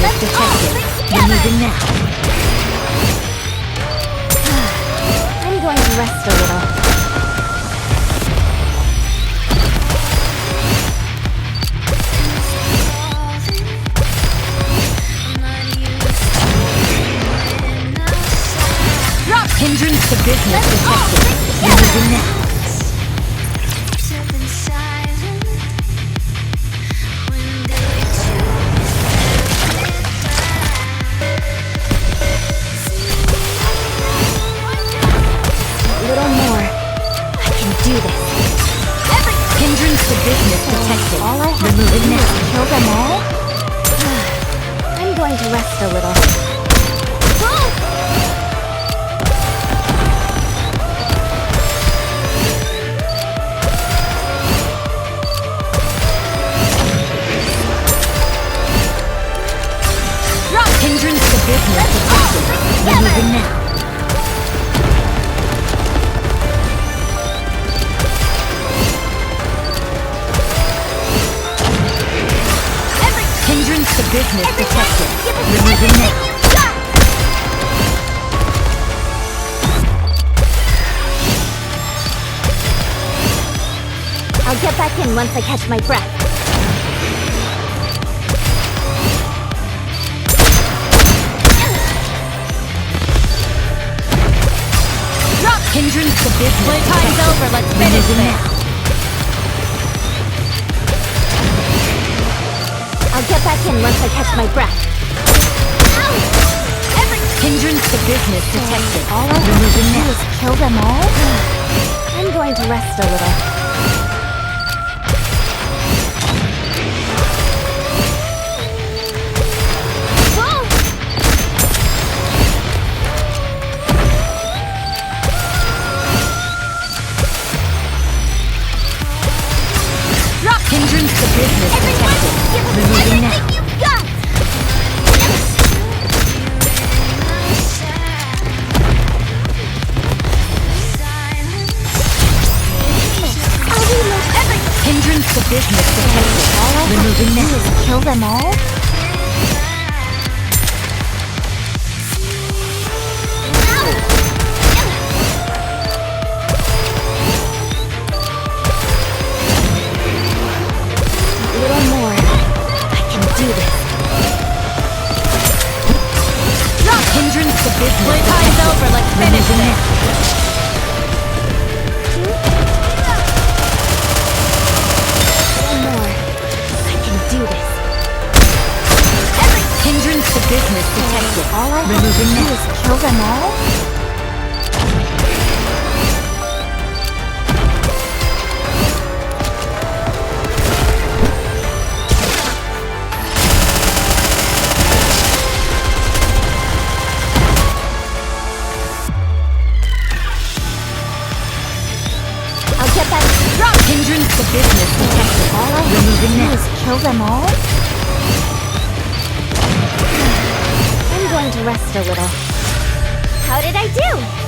business detected. Removing now. I'm going to rest a little. Hindrance to business detected. Removing now. A little more. I can do this. Hindrance to business detected. All I have Removing to do now. is kill them all? I'm going to rest a little. Hindrance to business detected. Removing now. Hindrance to business detected. Removing now. I'll get back in once I catch my breath. Hindrance to business. Playtime's over, let's finish Removing this. now. I'll get back in once I catch my breath. Hindrance to business detected. All I have to Removing do now. is kill them all? I'm going to rest a little. Hindrance to business detected. Removing now. You've got! Hindrance to business detected. All I have to Removing do now. is kill them all? A little more. I can do this. Hindrance to business Playtime's detected. over, let's finish Removing this. now. A little more. I can do this. Hindrance to business detected. All I have to Removing do now. is kill them all? I'll get back. Hindrance to business detected. All I have to Removing do now. is kill them all? I'm going to rest a little. How did I do?